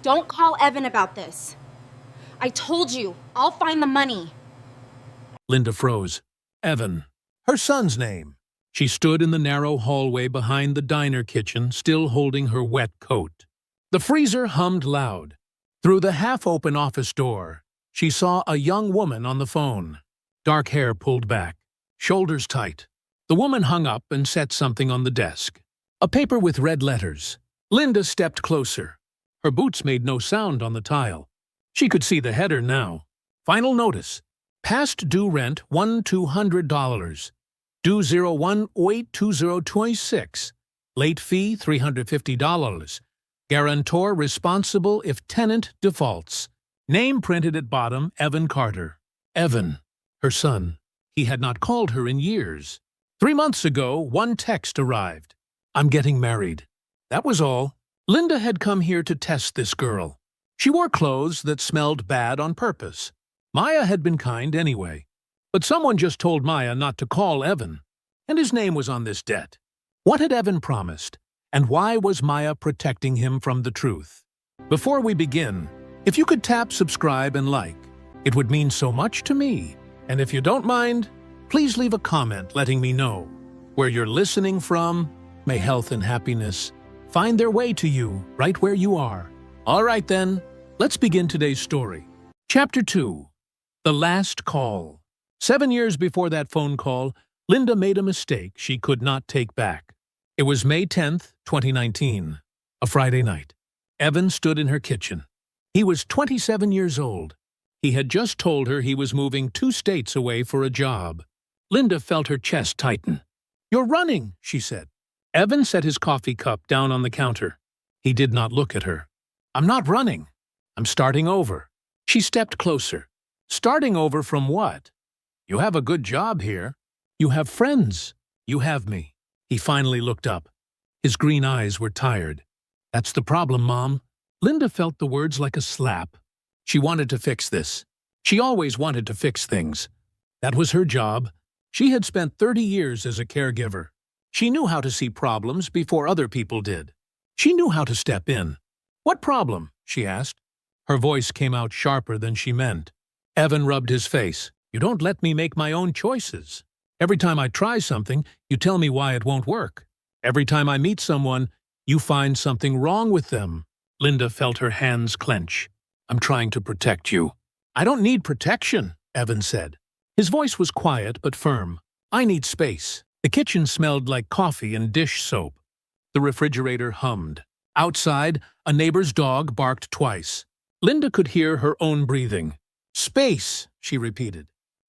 Don't call Evan about this. I told you, I'll find the money. Linda froze. Evan. Her son's name. She stood in the narrow hallway behind the diner kitchen, still holding her wet coat. The freezer hummed loud. Through the half-open office door, she saw a young woman on the phone. Dark hair pulled back, shoulders tight. The woman hung up and set something on the desk. A paper with red letters. Linda stepped closer. Her boots made no sound on the tile. She could see the header now. Final notice. Past due rent $1,200. Due 01/08/2026. Late fee $350. Guarantor responsible if tenant defaults. Name printed at bottom, Evan Carter. Evan, her son. He had not called her in years. 3 months ago, one text arrived. I'm getting married. That was all. Linda had come here to test this girl. She wore clothes that smelled bad on purpose. Maya had been kind anyway. But someone just told Maya not to call Evan, and his name was on this debt. What had Evan promised, and why was Maya protecting him from the truth? Before we begin, if you could tap subscribe and like, it would mean so much to me. And if you don't mind, please leave a comment letting me know where you're listening from. May health and happiness find their way to you right where you are. All right then, let's begin today's story. Chapter 2. The Last Call. 7 years before that phone call, Linda made a mistake she could not take back. It was May 10th, 2019, a Friday night. Evan stood in her kitchen. He was 27 years old. He had just told her he was moving 2 states away for a job. Linda felt her chest tighten. You're running, she said. Evan set his coffee cup down on the counter. He did not look at her. I'm not running. I'm starting over. She stepped closer. Starting over from what? You have a good job here. You have friends. You have me. He finally looked up. His green eyes were tired. That's the problem, Mom. Linda felt the words like a slap. She wanted to fix this. She always wanted to fix things. That was her job. She had spent 30 years as a caregiver. She knew how to see problems before other people did. She knew how to step in. What problem? She asked. Her voice came out sharper than she meant. Evan rubbed his face. You don't let me make my own choices. Every time I try something, you tell me why it won't work. Every time I meet someone, you find something wrong with them. Linda felt her hands clench. I'm trying to protect you. I don't need protection, Evan said. His voice was quiet but firm. I need space. The kitchen smelled like coffee and dish soap. The refrigerator hummed. Outside, a neighbor's dog barked twice. Linda could hear her own breathing. Space, she repeated.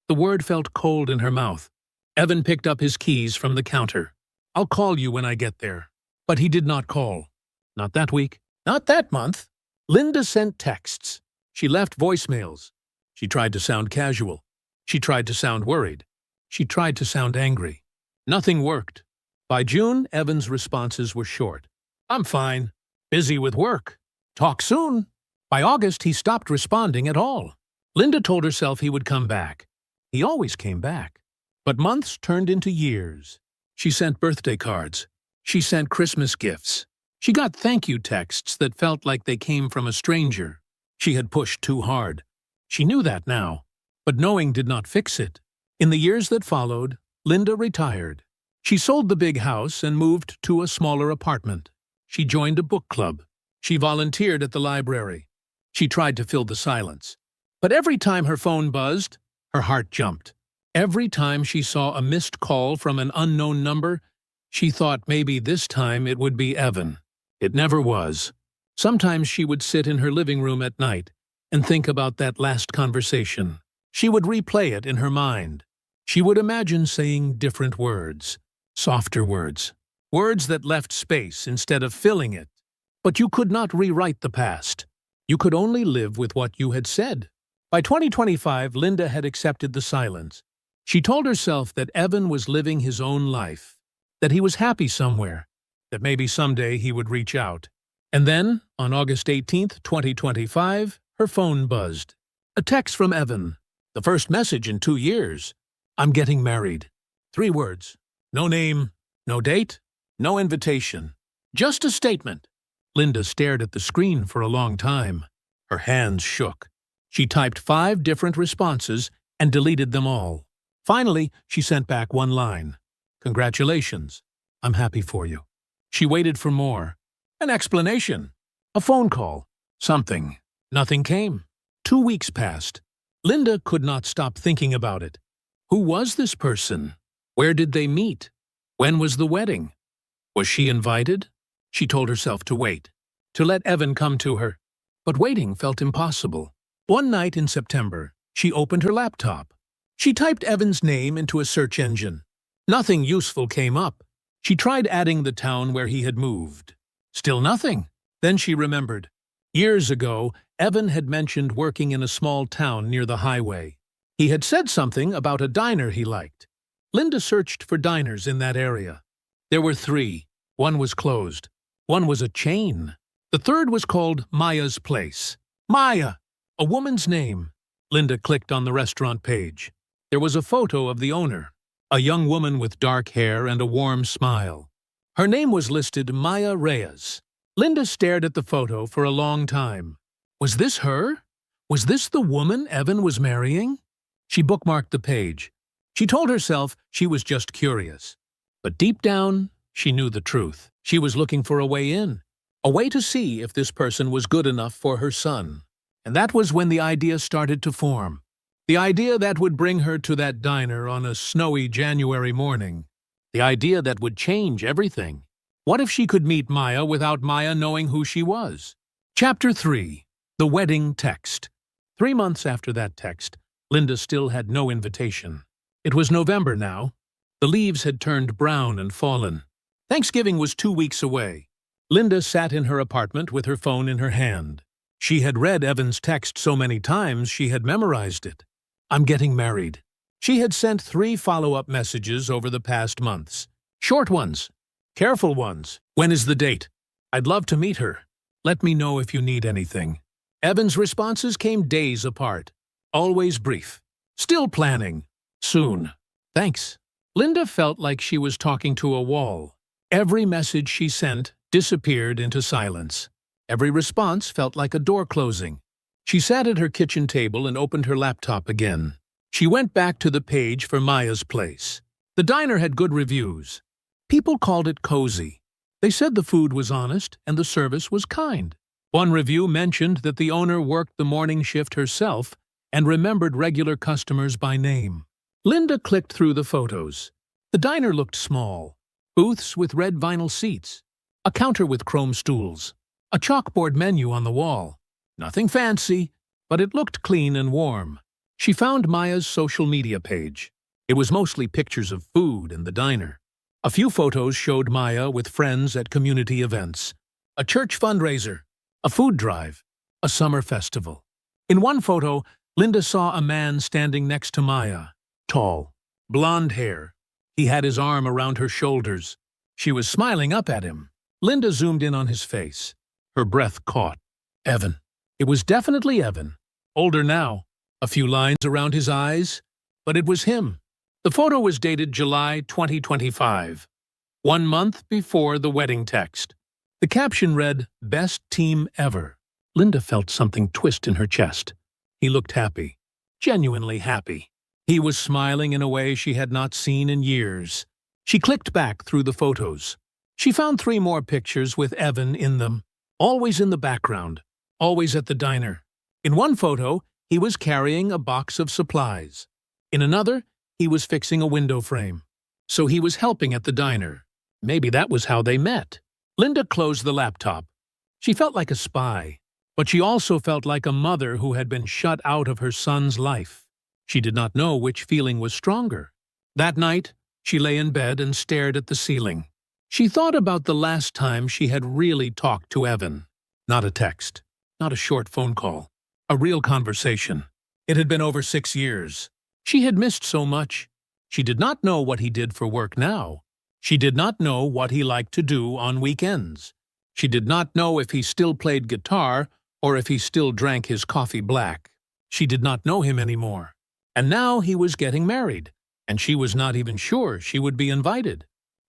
The word felt cold in her mouth. Evan picked up his keys from the counter. I'll call you when I get there. But he did not call. Not that week. Not that month. Linda sent texts. She left voicemails. She tried to sound casual. She tried to sound worried. She tried to sound angry. Nothing worked. By June, Evan's responses were short. I'm fine. Busy with work. Talk soon. By August, he stopped responding at all. Linda told herself he would come back. He always came back. But months turned into years. She sent birthday cards. She sent Christmas gifts. She got thank you texts that felt like they came from a stranger. She had pushed too hard. She knew that now. But knowing did not fix it. In the years that followed, Linda retired. She sold the big house and moved to a smaller apartment. She joined a book club. She volunteered at the library. She tried to fill the silence. But every time her phone buzzed, her heart jumped. Every time she saw a missed call from an unknown number, she thought maybe this time it would be Evan. It never was. Sometimes she would sit in her living room at night and think about that last conversation. She would replay it in her mind. She would imagine saying different words, softer words, words that left space instead of filling it. But you could not rewrite the past. You could only live with what you had said. By 2025, Linda had accepted the silence. She told herself that Evan was living his own life, that he was happy somewhere, that maybe someday he would reach out. And then, on August 18th, 2025, her phone buzzed. A text from Evan. The first message in 2 years. I'm getting married. 3 words. No name, no date, no invitation. Just a statement. Linda stared at the screen for a long time. Her hands shook. She typed 5 different responses and deleted them all. Finally, she sent back one line. "Congratulations. I'm happy for you." She waited for more. An explanation. A phone call. Something. Nothing came. 2 weeks passed. Linda could not stop thinking about it. Who was this person? Where did they meet? When was the wedding? Was she invited? She told herself to wait, to let Evan come to her. But waiting felt impossible. One night in September, she opened her laptop. She typed Evan's name into a search engine. Nothing useful came up. She tried adding the town where he had moved. Still nothing. Then she remembered. Years ago, Evan had mentioned working in a small town near the highway. He had said something about a diner he liked. Linda searched for diners in that area. There were 3. One was closed. One was a chain. The third was called Maya's Place. Maya! A woman's name. Linda clicked on the restaurant page. There was a photo of the owner, a young woman with dark hair and a warm smile. Her name was listed Maya Reyes. Linda stared at the photo for a long time. Was this her? Was this the woman Evan was marrying? She bookmarked the page. She told herself she was just curious. But deep down, she knew the truth. She was looking for a way in, a way to see if this person was good enough for her son. And that was when the idea started to form. The idea that would bring her to that diner on a snowy January morning. The idea that would change everything. What if she could meet Maya without Maya knowing who she was? Chapter 3. The Wedding Text. 3 months after that text, Linda still had no invitation. It was November now. The leaves had turned brown and fallen. Thanksgiving was 2 weeks away. Linda sat in her apartment with her phone in her hand. She had read Evan's text so many times she had memorized it. "I'm getting married." She had sent 3 follow-up messages over the past months. Short ones. Careful ones. "When is the date? I'd love to meet her. Let me know if you need anything." Evan's responses came days apart. Always brief. "Still planning. Soon. Thanks." Linda felt like she was talking to a wall. Every message she sent disappeared into silence. Every response felt like a door closing. She sat at her kitchen table and opened her laptop again. She went back to the page for Maya's Place. The diner had good reviews. People called it cozy. They said the food was honest and the service was kind. One review mentioned that the owner worked the morning shift herself and remembered regular customers by name. Linda clicked through the photos. The diner looked small. Booths with red vinyl seats. A counter with chrome stools. A chalkboard menu on the wall. Nothing fancy, but it looked clean and warm. She found Maya's social media page. It was mostly pictures of food and the diner. A few photos showed Maya with friends at community events. A church fundraiser. A food drive. A summer festival. In one photo, Linda saw a man standing next to Maya. Tall. Blonde hair. He had his arm around her shoulders. She was smiling up at him. Linda zoomed in on his face. Her breath caught. Evan. It was definitely Evan. Older now. A few lines around his eyes. But it was him. The photo was dated July 2025. 1 month before the wedding text. The caption read, "Best team ever." Linda felt something twist in her chest. He looked happy. Genuinely happy. He was smiling in a way she had not seen in years. She clicked back through the photos. She found 3 more pictures with Evan in them. Always in the background. Always at the diner. In one photo, he was carrying a box of supplies. In another, he was fixing a window frame. So he was helping at the diner. Maybe that was how they met. Linda closed the laptop. She felt like a spy, but she also felt like a mother who had been shut out of her son's life. She did not know which feeling was stronger. That night, she lay in bed and stared at the ceiling. She thought about the last time she had really talked to Evan. Not a text. Not a short phone call. A real conversation. It had been over 6 years. She had missed so much. She did not know what he did for work now. She did not know what he liked to do on weekends. She did not know if he still played guitar or if he still drank his coffee black. She did not know him anymore. And now he was getting married, and she was not even sure she would be invited.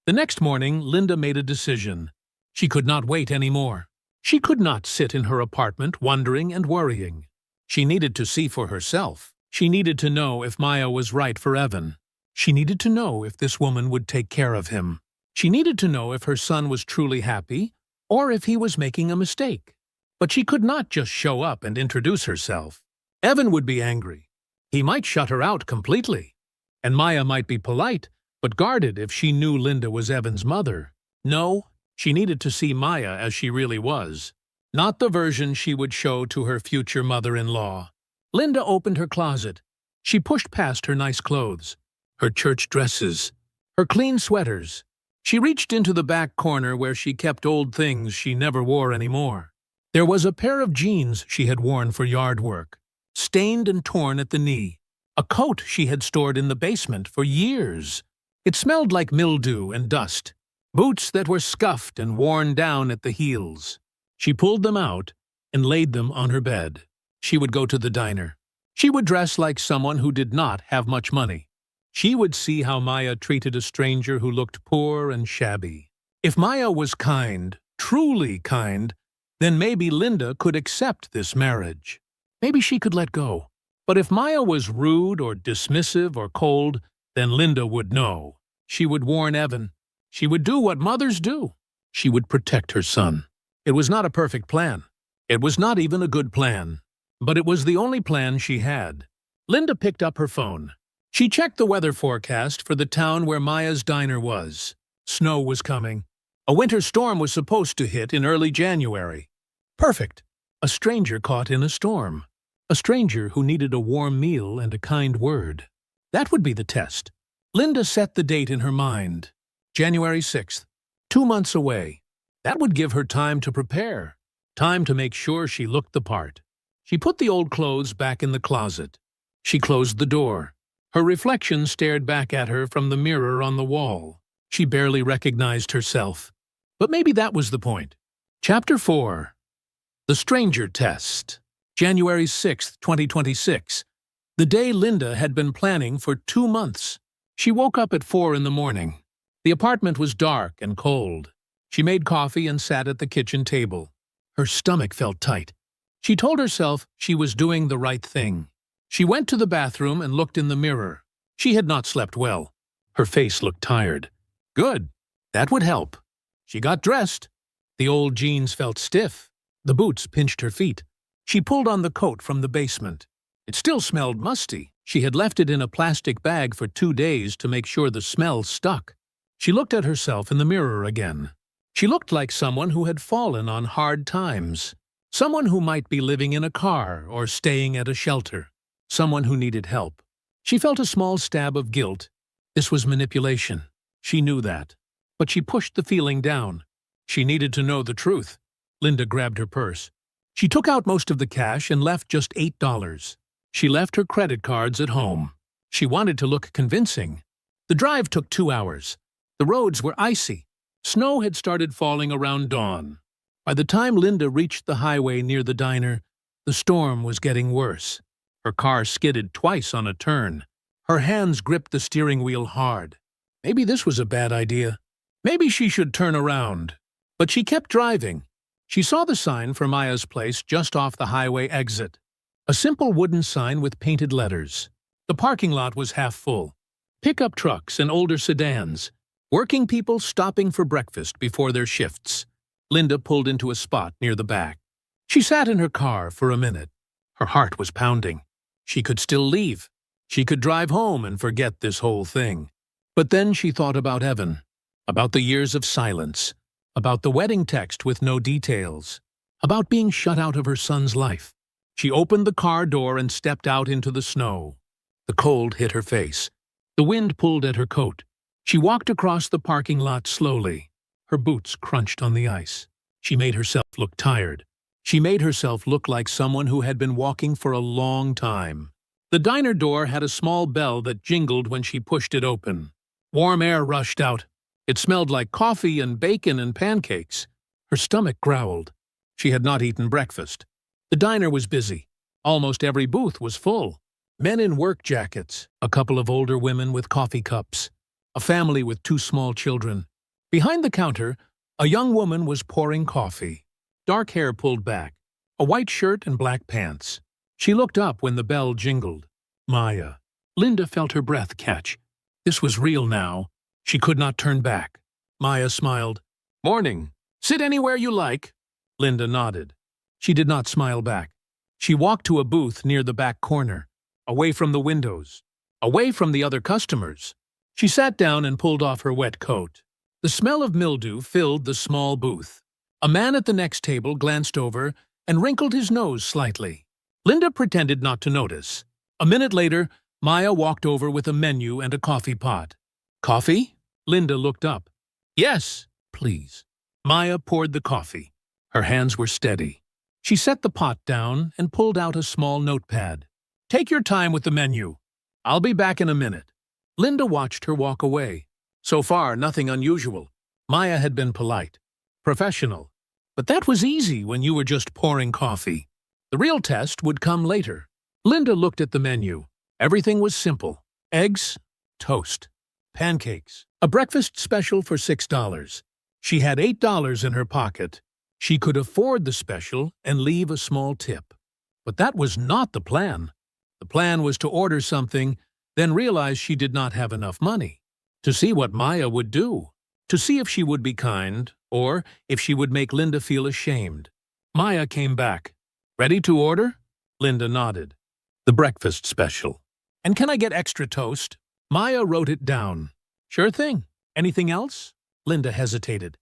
The next morning, Linda made a decision. She could not wait anymore. She could not sit in her apartment wondering and worrying. She needed to see for herself. She needed to know if Maya was right for Evan. She needed to know if this woman would take care of him. She needed to know if her son was truly happy or if he was making a mistake. But she could not just show up and introduce herself. Evan would be angry. He might shut her out completely. And Maya might be polite, but guarded if she knew Linda was Evan's mother. No, she needed to see Maya as she really was, not the version she would show to her future mother-in-law. Linda opened her closet. She pushed past her nice clothes, her church dresses, her clean sweaters. She reached into the back corner where she kept old things she never wore anymore. There was a pair of jeans she had worn for yard work, stained and torn at the knee. A coat she had stored in the basement for years. It smelled like mildew and dust. Boots that were scuffed and worn down at the heels. She pulled them out and laid them on her bed. She would go to the diner. She would dress like someone who did not have much money. She would see how Maya treated a stranger who looked poor and shabby. If Maya was kind, truly kind, then maybe Linda could accept this marriage. Maybe she could let go. But if Maya was rude or dismissive or cold, then Linda would know. She would warn Evan. She would do what mothers do. She would protect her son. It was not a perfect plan. It was not even a good plan. But it was the only plan she had. Linda picked up her phone. She checked the weather forecast for the town where Maya's diner was. Snow was coming. A winter storm was supposed to hit in early January. Perfect. A stranger caught in a storm. A stranger who needed a warm meal and a kind word. That would be the test. Linda set the date in her mind. January 6th, 2 months away. That would give her time to prepare, time to make sure she looked the part. She put the old clothes back in the closet. She closed the door. Her reflection stared back at her from the mirror on the wall. She barely recognized herself. But maybe that was the point. Chapter 4. The Stranger Test. January 6th, 2026. The day Linda had been planning for 2 months. She woke up at 4 in the morning. The apartment was dark and cold. She made coffee and sat at the kitchen table. Her stomach felt tight. She told herself she was doing the right thing. She went to the bathroom and looked in the mirror. She had not slept well. Her face looked tired. Good. That would help. She got dressed. The old jeans felt stiff. The boots pinched her feet. She pulled on the coat from the basement. It still smelled musty. She had left it in a plastic bag for 2 days to make sure the smell stuck. She looked at herself in the mirror again. She looked like someone who had fallen on hard times. Someone who might be living in a car or staying at a shelter. Someone who needed help. She felt a small stab of guilt. This was manipulation. She knew that. But she pushed the feeling down. She needed to know the truth. Linda grabbed her purse. She took out most of the cash and left just $8. She left her credit cards at home. She wanted to look convincing. The drive took 2 hours. The roads were icy. Snow had started falling around dawn. By the time Linda reached the highway near the diner, the storm was getting worse. Her car skidded twice on a turn. Her hands gripped the steering wheel hard. Maybe this was a bad idea. Maybe she should turn around. But she kept driving. She saw the sign for Maya's place just off the highway exit. A simple wooden sign with painted letters. The parking lot was half full. Pickup trucks and older sedans. Working people stopping for breakfast before their shifts. Linda pulled into a spot near the back. She sat in her car for a minute. Her heart was pounding. She could still leave. She could drive home and forget this whole thing. But then she thought about Evan, about the years of silence, about the wedding text with no details, about being shut out of her son's life. She opened the car door and stepped out into the snow. The cold hit her face. The wind pulled at her coat. She walked across the parking lot slowly. Her boots crunched on the ice. She made herself look tired. She made herself look like someone who had been walking for a long time. The diner door had a small bell that jingled when she pushed it open. Warm air rushed out. It smelled like coffee and bacon and pancakes. Her stomach growled. She had not eaten breakfast. The diner was busy. Almost every booth was full. Men in work jackets, a couple of older women with coffee cups, a family with 2 small children. Behind the counter, a young woman was pouring coffee. dark hair pulled back, a white shirt and black pants. She looked up when the bell jingled. Maya. Linda felt her breath catch. This was real now. She could not turn back. Maya smiled. Morning. Sit anywhere you like. Linda nodded. She did not smile back. She walked to a booth near the back corner, away from the windows, away from the other customers. She sat down and pulled off her wet coat. The smell of mildew filled the small booth. A man at the next table glanced over and wrinkled his nose slightly. Linda pretended not to notice. A minute later, Maya walked over with a menu and a coffee pot. Coffee? Linda looked up. Yes, please. Maya poured the coffee. Her hands were steady. She set the pot down and pulled out a small notepad. Take your time with the menu. I'll be back in a minute. Linda watched her walk away. So far, nothing unusual. Maya had been polite, professional. But that was easy when you were just pouring coffee. The real test would come later. Linda looked at the menu. Everything was simple. Eggs, toast, pancakes, a breakfast special for $6. She had $8 in her pocket. She could afford the special and leave a small tip. But that was not the plan. The plan was to order something, then realize she did not have enough money. To see what Maya would do. To see if she would be kind, or if she would make Linda feel ashamed. Maya came back. Ready to order? Linda nodded. The breakfast special. And can I get extra toast? Maya wrote it down. Sure thing. Anything else? Linda hesitated.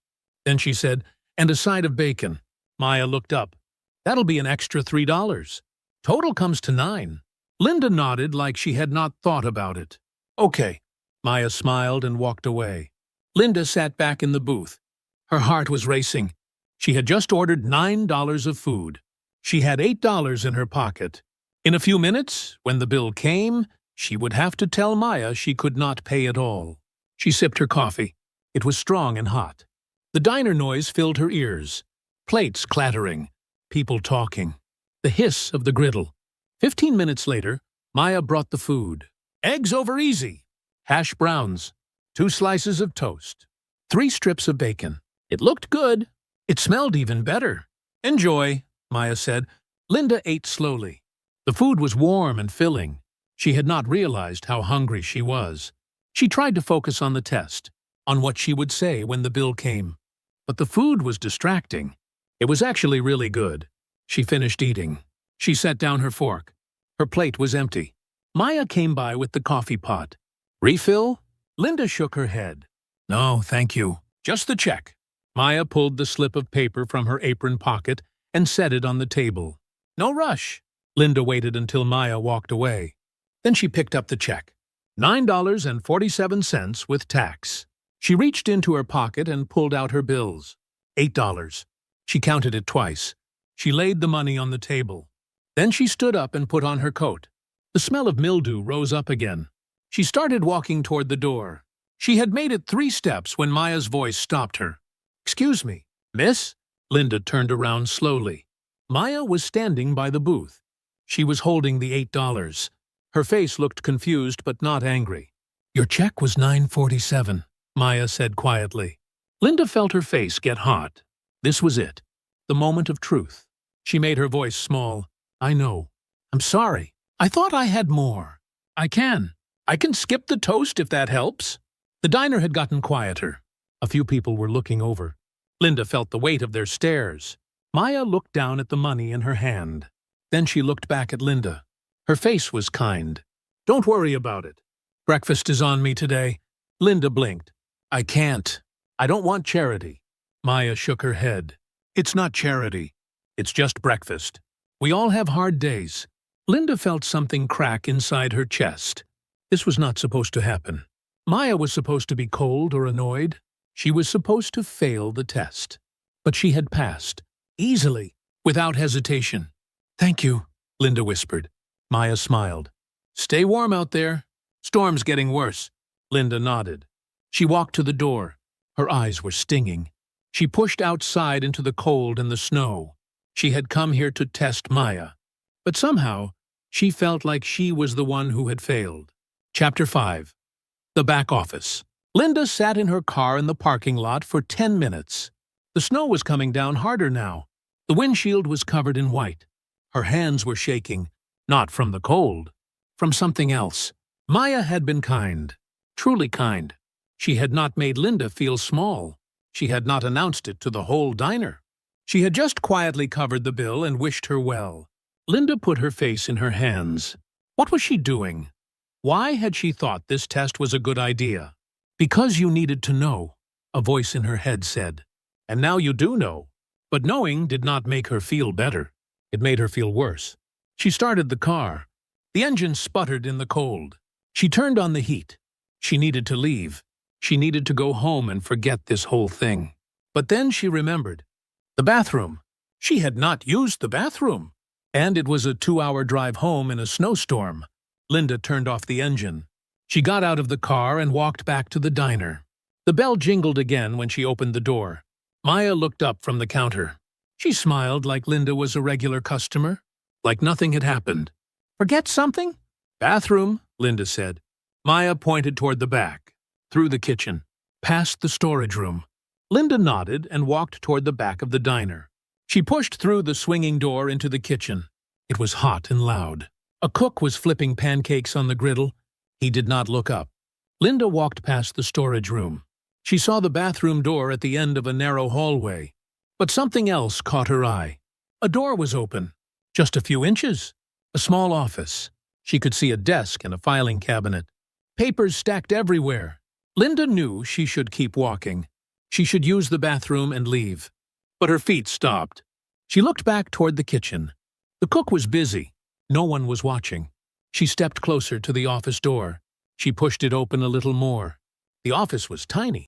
Then she said, and a side of bacon. Maya looked up. That'll be an extra $3. Total comes to $9. Linda nodded like she had not thought about it. Okay. Maya smiled and walked away. Linda sat back in the booth. Her heart was racing. She had just ordered $9 of food. She had $8 in her pocket. In a few minutes, when the bill came, she would have to tell Maya she could not pay at all. She sipped her coffee. It was strong and hot. The diner noise filled her ears. Plates clattering. People talking. The hiss of the griddle. 15 minutes later, Maya brought the food. Eggs over easy. Hash browns. 2 slices of toast. 3 strips of bacon. It looked good. It smelled even better. Enjoy, Maya said. Linda ate slowly. The food was warm and filling. She had not realized how hungry she was. She tried to focus on the test, on what she would say when the bill came. But the food was distracting. It was actually really good. She finished eating. She set down her fork. Her plate was empty. Maya came by with the coffee pot. Refill? Linda shook her head. No, thank you. Just the check. Maya pulled the slip of paper from her apron pocket and set it on the table. No rush. Linda waited until Maya walked away. Then she picked up the check. $9.47 with tax. She reached into her pocket and pulled out her bills. $8. She counted it twice. She laid the money on the table. Then she stood up and put on her coat. The smell of mildew rose up again. She started walking toward the door. She had made it 3 steps when Maya's voice stopped her. Excuse me, miss? Linda turned around slowly. Maya was standing by the booth. She was holding the $8. Her face looked confused but not angry. Your check was $9.47, Maya said quietly. Linda felt her face get hot. This was it, the moment of truth. She made her voice small. I know. I'm sorry. I thought I had more. I can skip the toast if that helps. The diner had gotten quieter. A few people were looking over. Linda felt the weight of their stares. Maya looked down at the money in her hand. Then she looked back at Linda. Her face was kind. Don't worry about it. Breakfast is on me today. Linda blinked. I can't. I don't want charity. Maya shook her head. It's not charity. It's just breakfast. We all have hard days. Linda felt something crack inside her chest. This was not supposed to happen. Maya was supposed to be cold or annoyed. She was supposed to fail the test. But she had passed. Easily. Without hesitation. Thank you, Linda whispered. Maya smiled. Stay warm out there. Storm's getting worse. Linda nodded. She walked to the door. Her eyes were stinging. She pushed outside into the cold and the snow. She had come here to test Maya. But somehow, she felt like she was the one who had failed. Chapter 5. The Back Office. Linda sat in her car in the parking lot for 10 minutes. The snow was coming down harder now. The windshield was covered in white. Her hands were shaking, not from the cold, from something else. Maya had been kind, truly kind. She had not made Linda feel small. She had not announced it to the whole diner. She had just quietly covered the bill and wished her well. Linda put her face in her hands. What was she doing? Why had she thought this test was a good idea? Because you needed to know, a voice in her head said. And now you do know. But knowing did not make her feel better. It made her feel worse. She started the car. The engine sputtered in the cold. She turned on the heat. She needed to leave. She needed to go home and forget this whole thing. But then she remembered. The bathroom. She had not used the bathroom. And it was a 2-hour drive home in a snowstorm. Linda turned off the engine. She got out of the car and walked back to the diner. The bell jingled again when she opened the door. Maya looked up from the counter. She smiled like Linda was a regular customer, like nothing had happened. Forget something? Bathroom, Linda said. Maya pointed toward the back, through the kitchen, past the storage room. Linda nodded and walked toward the back of the diner. She pushed through the swinging door into the kitchen. It was hot and loud. A cook was flipping pancakes on the griddle. He did not look up. Linda walked past the storage room. She saw the bathroom door at the end of a narrow hallway. But something else caught her eye. A door was open, just a few inches. A small office. She could see a desk and a filing cabinet. Papers stacked everywhere. Linda knew she should keep walking. She should use the bathroom and leave. But her feet stopped. She looked back toward the kitchen. The cook was busy. No one was watching. She stepped closer to the office door. She pushed it open a little more. The office was tiny,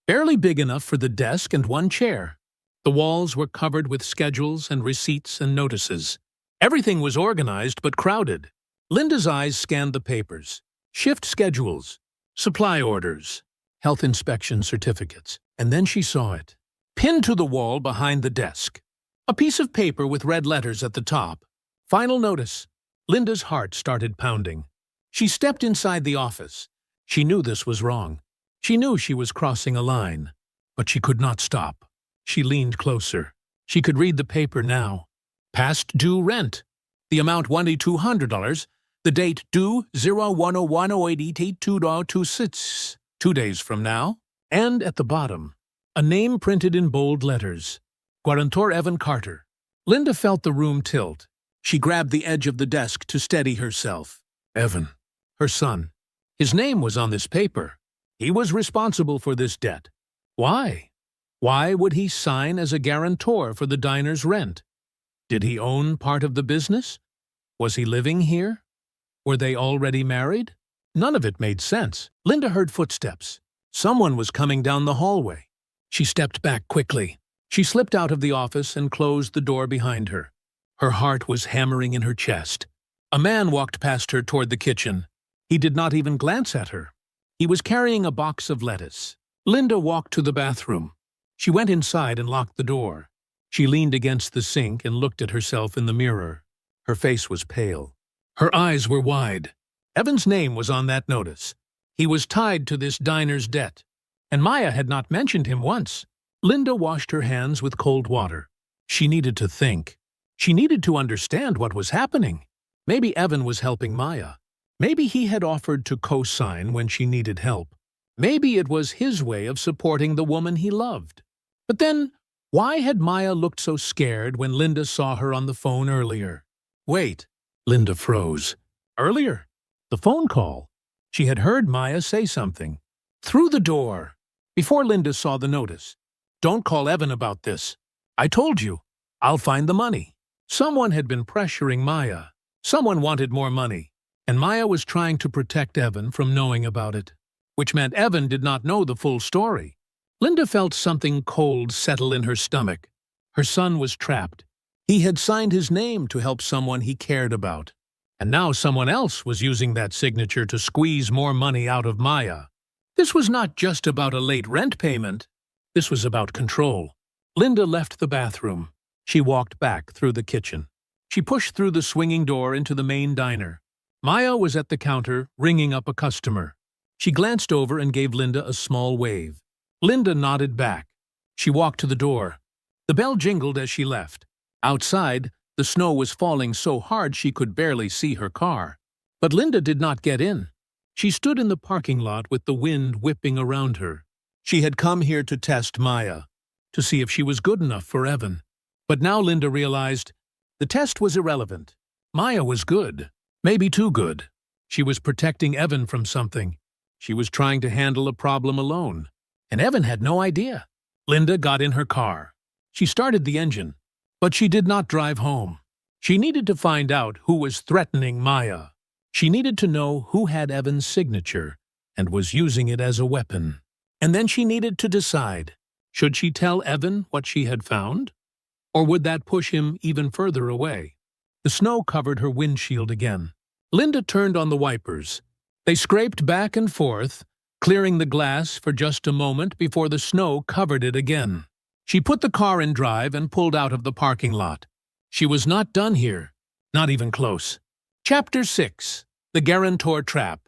barely big enough for the desk and one chair. The walls were covered with schedules and receipts and notices. Everything was organized but crowded. Linda's eyes scanned the papers. Shift schedules, supply orders, health inspection certificates. And then she saw it, pinned to the wall behind the desk. A piece of paper with red letters at the top. Final notice. Linda's heart started pounding. She stepped inside the office. She knew this was wrong. She knew she was crossing a line. But she could not stop. She leaned closer. She could read the paper now. Past due rent. The amount $2,200. The date due 01/01/08/82/26. 2 days from now. And at the bottom, a name printed in bold letters. Guarantor Evan Carter. Linda felt the room tilt. She grabbed the edge of the desk to steady herself. Evan, her son. His name was on this paper. He was responsible for this debt. Why? Why would he sign as a guarantor for the diner's rent? Did he own part of the business? Was he living here? Were they already married? None of it made sense. Linda heard footsteps. Someone was coming down the hallway. She stepped back quickly. She slipped out of the office and closed the door behind her. Her heart was hammering in her chest. A man walked past her toward the kitchen. He did not even glance at her. He was carrying a box of lettuce. Linda walked to the bathroom. She went inside and locked the door. She leaned against the sink and looked at herself in the mirror. Her face was pale. Her eyes were wide. Evan's name was on that notice. He was tied to this diner's debt. And Maya had not mentioned him once. Linda washed her hands with cold water. She needed to think. She needed to understand what was happening. Maybe Evan was helping Maya. Maybe he had offered to co-sign when she needed help. Maybe it was his way of supporting the woman he loved. But then, why had Maya looked so scared when Linda saw her on the phone earlier? Wait, Linda froze. Earlier? The phone call. She had heard Maya say something. Through the door. Before Linda saw the notice. Don't call Evan about this. I told you. I'll find the money. Someone had been pressuring Maya. Someone wanted more money. And Maya was trying to protect Evan from knowing about it. Which meant Evan did not know the full story. Linda felt something cold settle in her stomach. Her son was trapped. He had signed his name to help someone he cared about. And now someone else was using that signature to squeeze more money out of Maya. This was not just about a late rent payment. This was about control. Linda left the bathroom. She walked back through the kitchen. She pushed through the swinging door into the main diner. Maya was at the counter, ringing up a customer. She glanced over and gave Linda a small wave. Linda nodded back. She walked to the door. The bell jingled as she left. Outside, the snow was falling so hard she could barely see her car. But Linda did not get in. She stood in the parking lot with the wind whipping around her. She had come here to test Maya, to see if she was good enough for Evan. But now Linda realized the test was irrelevant. Maya was good, maybe too good. She was protecting Evan from something. She was trying to handle a problem alone, and Evan had no idea. Linda got in her car. She started the engine, but she did not drive home. She needed to find out who was threatening Maya. She needed to know who had Evan's signature and was using it as a weapon. And then she needed to decide, should she tell Evan what she had found? Or would that push him even further away? The snow covered her windshield again. Linda turned on the wipers. They scraped back and forth, clearing the glass for just a moment before the snow covered it again. She put the car in drive and pulled out of the parking lot. She was not done here, not even close. Chapter 6. The Guarantor Trap.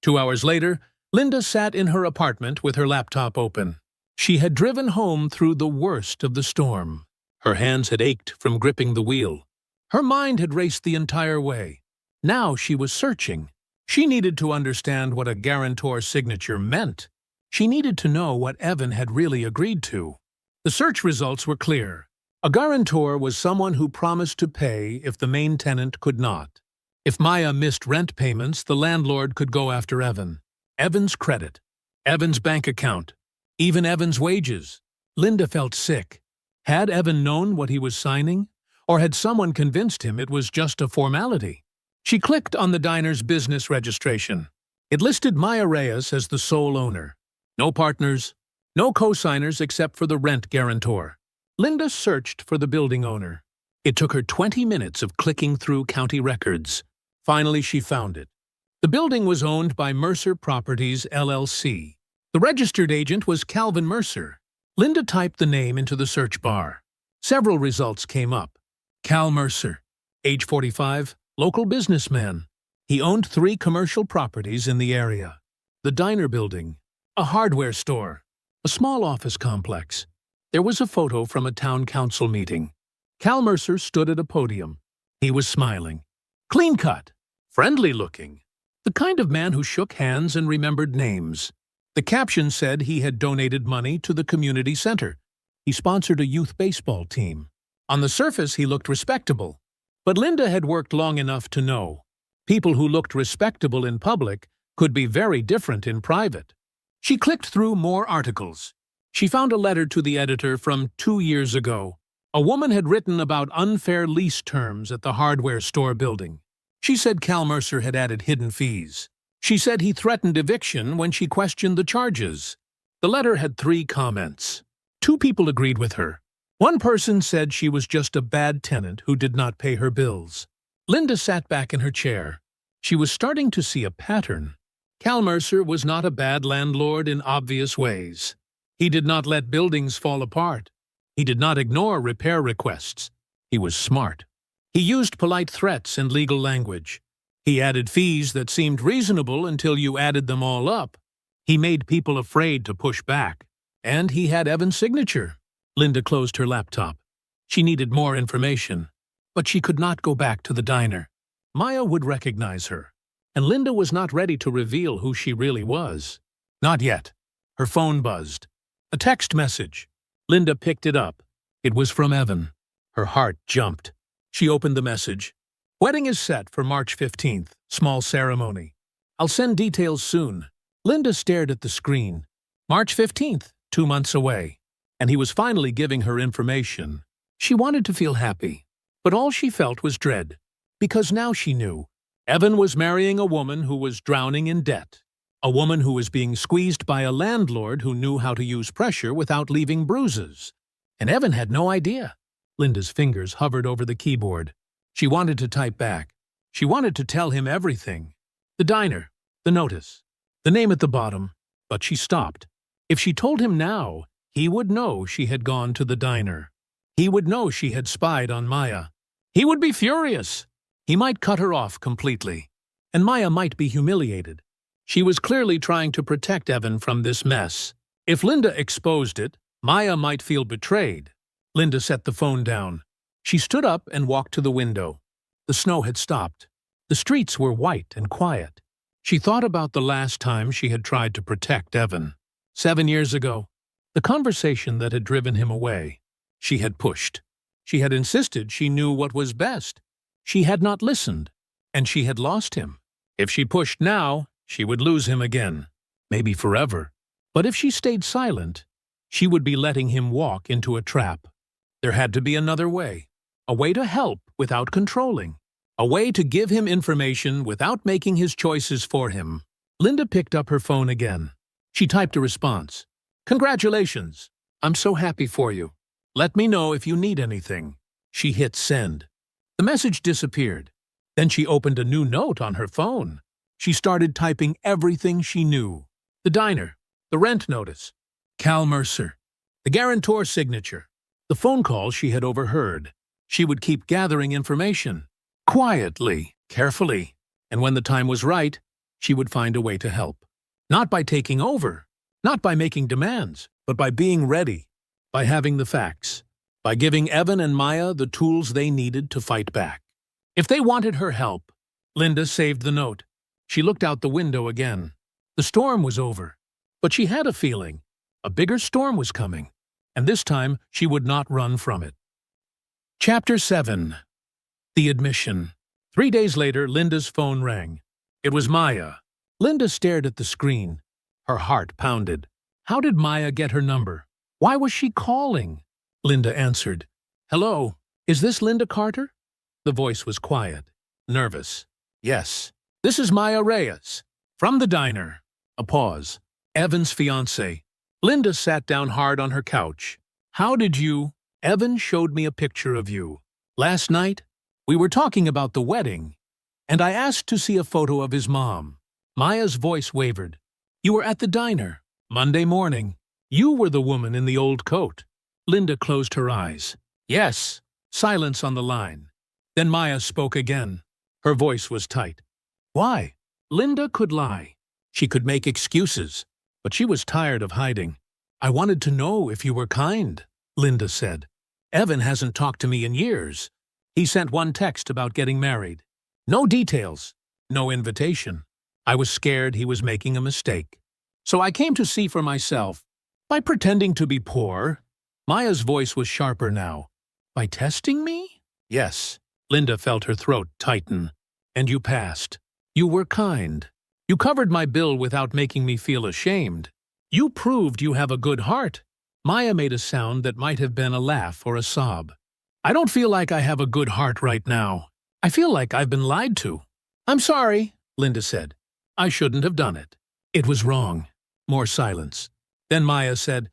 2 hours later, Linda sat in her apartment with her laptop open. She had driven home through the worst of the storm. Her hands had ached from gripping the wheel. Her mind had raced the entire way. Now she was searching. She needed to understand what a guarantor signature meant. She needed to know what Evan had really agreed to. The search results were clear. A guarantor was someone who promised to pay if the main tenant could not. If Maya missed rent payments, the landlord could go after Evan. Evan's credit, Evan's bank account, even Evan's wages. Linda felt sick. Had Evan known what he was signing? Or had someone convinced him it was just a formality? She clicked on the diner's business registration. It listed Maya Reyes as the sole owner. No partners, no co-signers except for the rent guarantor. Linda searched for the building owner. It took her 20 minutes of clicking through county records. Finally, she found it. The building was owned by Mercer Properties, LLC. The registered agent was Calvin Mercer. Linda typed the name into the search bar. Several results came up. Cal Mercer, age 45, local businessman. He owned 3 commercial properties in the area. The diner building, a hardware store, a small office complex. There was a photo from a town council meeting. Cal Mercer stood at a podium. He was smiling. Clean-cut, friendly-looking. The kind of man who shook hands and remembered names. The caption said he had donated money to the community center. He sponsored a youth baseball team. On the surface, he looked respectable. But Linda had worked long enough to know. People who looked respectable in public could be very different in private. She clicked through more articles. She found a letter to the editor from 2 years ago. A woman had written about unfair lease terms at the hardware store building. She said Cal Mercer had added hidden fees. She said he threatened eviction when she questioned the charges. The letter had 3 comments. 2 people agreed with her. One person said she was just a bad tenant who did not pay her bills. Linda sat back in her chair. She was starting to see a pattern. Cal Mercer was not a bad landlord in obvious ways. He did not let buildings fall apart. He did not ignore repair requests. He was smart. He used polite threats and legal language. He added fees that seemed reasonable until you added them all up. He made people afraid to push back. And he had Evan's signature. Linda closed her laptop. She needed more information, but she could not go back to the diner. Maya would recognize her, and Linda was not ready to reveal who she really was. Not yet. Her phone buzzed. A text message. Linda picked it up. It was from Evan. Her heart jumped. She opened the message. Wedding is set for March 15th. Small ceremony. I'll send details soon. Linda stared at the screen. March 15th, 2 months away. And he was finally giving her information. She wanted to feel happy, but all she felt was dread. Because now she knew. Evan was marrying a woman who was drowning in debt. A woman who was being squeezed by a landlord who knew how to use pressure without leaving bruises. And Evan had no idea. Linda's fingers hovered over the keyboard. She wanted to type back. She wanted to tell him everything. The diner, the notice, the name at the bottom. But she stopped. If she told him now, he would know she had gone to the diner. He would know she had spied on Maya. He would be furious. He might cut her off completely. And Maya might be humiliated. She was clearly trying to protect Evan from this mess. If Linda exposed it, Maya might feel betrayed. Linda set the phone down. She stood up and walked to the window. The snow had stopped. The streets were white and quiet. She thought about the last time she had tried to protect Evan. 7 years ago. The conversation that had driven him away. She had pushed. She had insisted she knew what was best. She had not listened, and she had lost him. If she pushed now, she would lose him again, maybe forever. But if she stayed silent, she would be letting him walk into a trap. There had to be another way, a way to help without controlling, a way to give him information without making his choices for him. Linda picked up her phone again. She typed a response. "Congratulations. I'm so happy for you. Let me know if you need anything." She hit send. The message disappeared. Then she opened a new note on her phone. She started typing everything she knew. The diner, the rent notice, Cal Mercer, the guarantor signature, the phone call she had overheard. She would keep gathering information, quietly, carefully, and when the time was right, she would find a way to help. Not by taking over, not by making demands, but by being ready, by having the facts, by giving Evan and Maya the tools they needed to fight back. If they wanted her help, Linda saved the note. She looked out the window again. The storm was over, but she had a feeling a bigger storm was coming, and this time she would not run from it. Chapter 7. The Admission. 3 days later, Linda's phone rang. It was Maya. Linda stared at the screen. Her heart pounded. How did Maya get her number? Why was she calling? Linda answered. "Hello, is this Linda Carter?" The voice was quiet, nervous. "Yes, this is Maya Reyes, from the diner." A pause. "Evan's fiancé." Linda sat down hard on her couch. "How did you—" "Evan showed me a picture of you. Last night, we were talking about the wedding, and I asked to see a photo of his mom." Maya's voice wavered. "You were at the diner, Monday morning. You were the woman in the old coat." Linda closed her eyes. "Yes." Silence on the line. Then Maya spoke again. Her voice was tight. "Why?" Linda could lie. She could make excuses, but she was tired of hiding. "I wanted to know if you were kind," Linda said. "Evan hasn't talked to me in years. He sent one text about getting married. No details, no invitation. I was scared he was making a mistake. So I came to see for myself. By pretending to be poor." Maya's voice was sharper now. "By testing me?" "Yes." Linda felt her throat tighten. "And you passed. You were kind. You covered my bill without making me feel ashamed. You proved you have a good heart." Maya made a sound that might have been a laugh or a sob. "I don't feel like I have a good heart right now. I feel like I've been lied to." "I'm sorry," Linda said. "I shouldn't have done it. It was wrong." More silence. Then Maya said,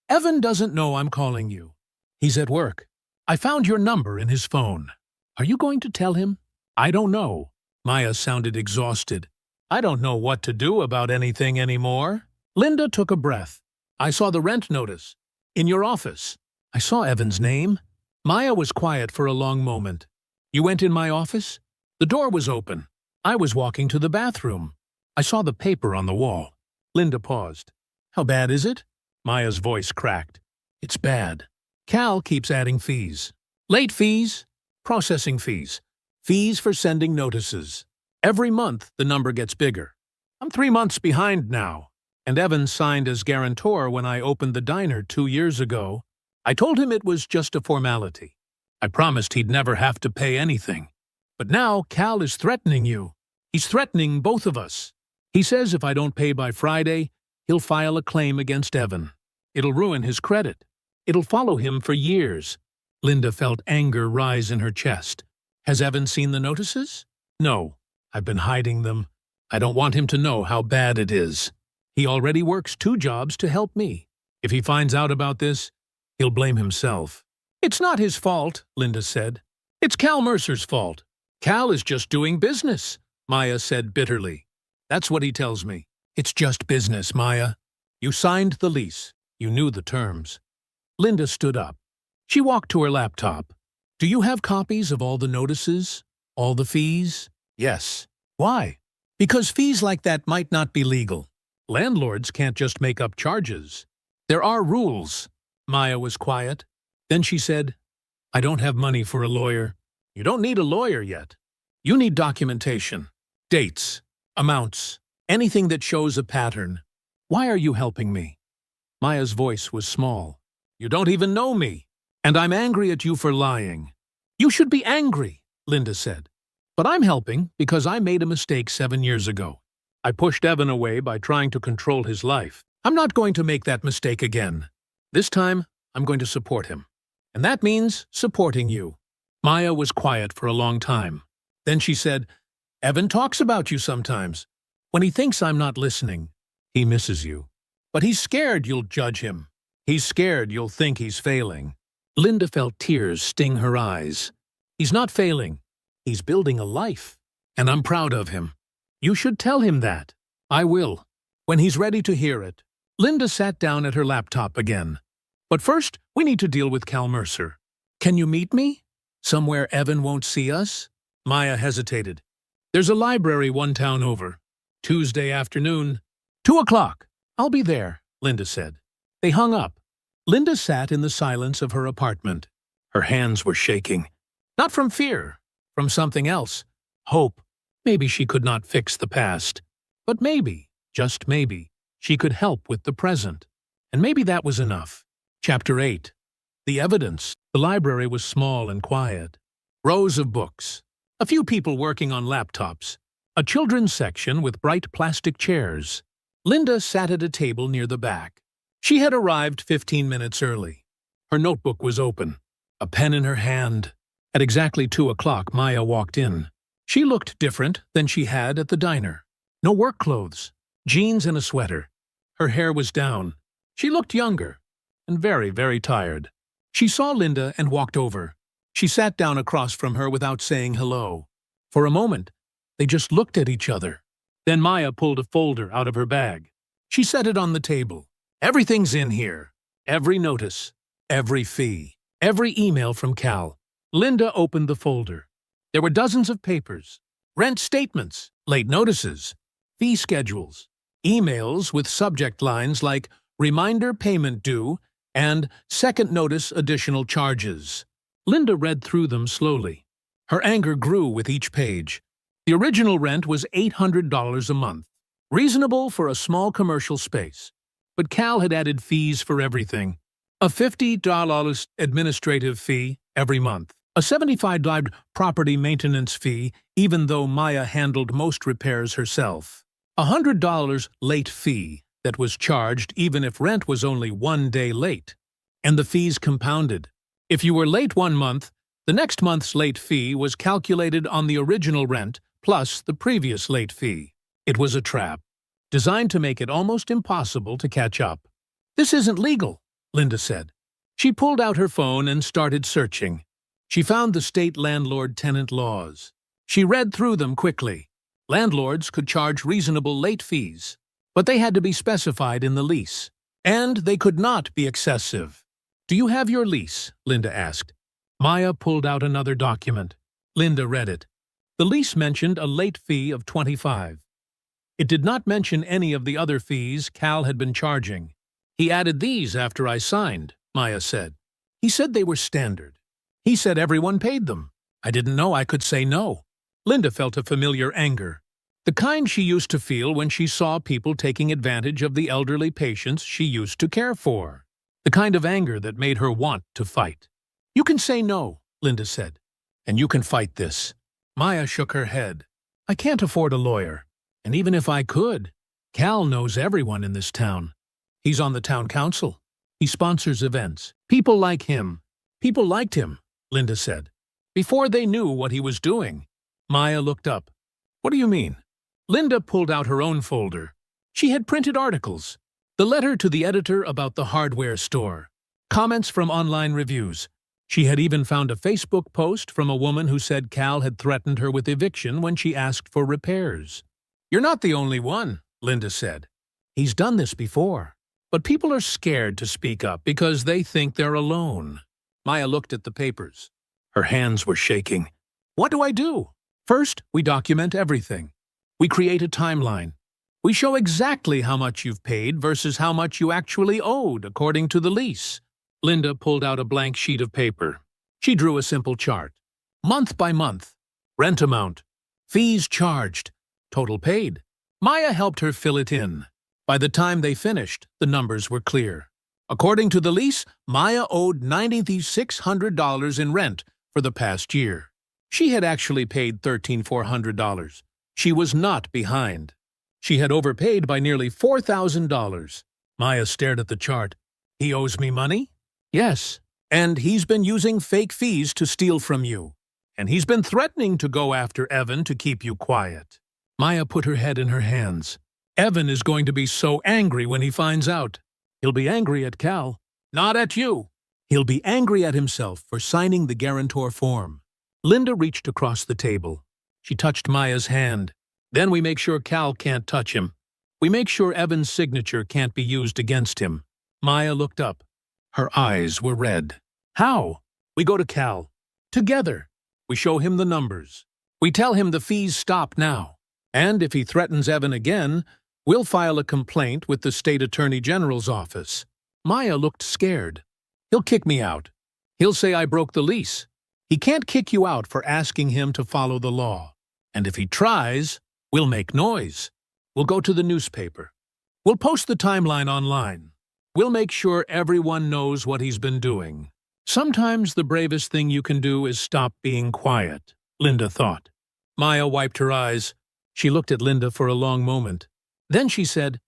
"Evan doesn't know I'm calling you. He's at work. I found your number in his phone. Are you going to tell him?" "I don't know." Maya sounded exhausted. "I don't know what to do about anything anymore." Linda took a breath. "I saw the rent notice. In your office. I saw Evan's name." Maya was quiet for a long moment. "You went in my office?" "The door was open. I was walking to the bathroom. I saw the paper on the wall." Linda paused. "How bad is it?" Maya's voice cracked. "It's bad. Cal keeps adding fees. Late fees, processing fees, fees for sending notices. Every month the number gets bigger. I'm 3 months behind now. And Evan signed as guarantor when I opened the diner 2 years ago. I told him it was just a formality. I promised he'd never have to pay anything. But now Cal is threatening you. He's threatening both of us. He says if I don't pay by Friday, he'll file a claim against Evan. It'll ruin his credit. It'll follow him for years." Linda felt anger rise in her chest. "Has Evan seen the notices?" "No. I've been hiding them. I don't want him to know how bad it is. He already works 2 jobs to help me. If he finds out about this, he'll blame himself." "It's not his fault," Linda said. "It's Cal Mercer's fault. Cal is just doing business," Maya said bitterly. "That's what he tells me. It's just business, Maya. You signed the lease. You knew the terms." Linda stood up. She walked to her laptop. "Do you have copies of all the notices? All the fees?" "Yes." "Why?" "Because fees like that might not be legal. Landlords can't just make up charges. There are rules." Maya was quiet. Then she said, I don't have money for a lawyer. You don't need a lawyer yet. You need documentation, dates, amounts, anything that shows a pattern. Why are you helping me? Maya's voice was small. You don't even know me, and I'm angry at you for lying. You should be angry, Linda said. But I'm helping because I made a mistake 7 years ago. I pushed Evan away by trying to control his life. I'm not going to make that mistake again. This time, I'm going to support him. And that means supporting you. Maya was quiet for a long time. Then she said, Evan talks about you sometimes. When he thinks I'm not listening, he misses you. But he's scared you'll judge him. He's scared you'll think he's failing. Linda felt tears sting her eyes. He's not failing. He's building a life. And I'm proud of him. You should tell him that. I will. When he's ready to hear it. Linda sat down at her laptop again. But first, we need to deal with Cal Mercer. Can you meet me? Somewhere Evan won't see us? Maya hesitated. There's a library 1 town over. Tuesday afternoon. 2 o'clock. I'll be there, Linda said. They hung up. Linda sat in the silence of her apartment. Her hands were shaking. Not from fear, from something else. Hope. Maybe she could not fix the past. But maybe, just maybe, she could help with the present. And maybe that was enough. Chapter 8. The evidence. The library was small and quiet. Rows of books. A few people working on laptops. A children's section with bright plastic chairs. Linda sat at a table near the back. She had arrived 15 minutes early. Her notebook was open, a pen in her hand. At exactly 2 o'clock, Maya walked in. She looked different than she had at the diner. No work clothes, jeans and a sweater. Her hair was down. She looked younger and very, very tired. She saw Linda and walked over. She sat down across from her without saying hello. For a moment, they just looked at each other. Then Maya pulled a folder out of her bag. She set it on the table. Everything's in here. Every notice, every fee, every email from Cal. Linda opened the folder. There were dozens of papers, rent statements, late notices, fee schedules, emails with subject lines like reminder payment due and second notice additional charges. Linda read through them slowly. Her anger grew with each page. The original rent was $800 a month, reasonable for a small commercial space. But Cal had added fees for everything. A $50 administrative fee every month. A $75 property maintenance fee, even though Maya handled most repairs herself. A $100 late fee that was charged even if rent was only 1 day late. And the fees compounded. If you were late 1 month, the next month's late fee was calculated on the original rent plus the previous late fee. It was a trap, designed to make it almost impossible to catch up. This isn't legal, Linda said. She pulled out her phone and started searching. She found the state landlord-tenant laws. She read through them quickly. Landlords could charge reasonable late fees, but they had to be specified in the lease. And they could not be excessive. Do you have your lease? Linda asked. Maya pulled out another document. Linda read it. The lease mentioned a late fee of $25. It did not mention any of the other fees Cal had been charging. He added these after I signed, Maya said. He said they were standard. He said everyone paid them. I didn't know I could say no. Linda felt a familiar anger. The kind she used to feel when she saw people taking advantage of the elderly patients she used to care for. The kind of anger that made her want to fight. You can say no, Linda said. And you can fight this. Maya shook her head. I can't afford a lawyer. And even if I could, Cal knows everyone in this town. He's on the town council. He sponsors events. People like him. People liked him, Linda said. Before they knew what he was doing. Maya looked up. What do you mean? Linda pulled out her own folder. She had printed articles. The letter to the editor about the hardware store. Comments from online reviews. She had even found a Facebook post from a woman who said Cal had threatened her with eviction when she asked for repairs. You're not the only one, Linda said. He's done this before. But people are scared to speak up because they think they're alone. Maya looked at the papers. Her hands were shaking. What do I do? First, we document everything. We create a timeline. We show exactly how much you've paid versus how much you actually owed according to the lease. Linda pulled out a blank sheet of paper. She drew a simple chart. Month by month. Rent amount. Fees charged. Total paid. Maya helped her fill it in. By the time they finished, the numbers were clear. According to the lease, Maya owed $9,600 in rent for the past year. She had actually paid $13,400. She was not behind. She had overpaid by nearly $4,000. Maya stared at the chart. He owes me money? Yes. And he's been using fake fees to steal from you. And he's been threatening to go after Evan to keep you quiet. Maya put her head in her hands. Evan is going to be so angry when he finds out. He'll be angry at Cal. Not at you. He'll be angry at himself for signing the guarantor form. Linda reached across the table. She touched Maya's hand. Then we make sure Cal can't touch him. We make sure Evan's signature can't be used against him. Maya looked up. Her eyes were red. How? We go to Cal. Together. We show him the numbers. We tell him the fees stop now. And if he threatens Evan again, we'll file a complaint with the State Attorney General's office. Maya looked scared. He'll kick me out. He'll say I broke the lease. He can't kick you out for asking him to follow the law. And if he tries, we'll make noise. We'll go to the newspaper. We'll post the timeline online. We'll make sure everyone knows what he's been doing. Sometimes the bravest thing you can do is stop being quiet, Linda thought. Maya wiped her eyes. She looked at Linda for a long moment. Then she said,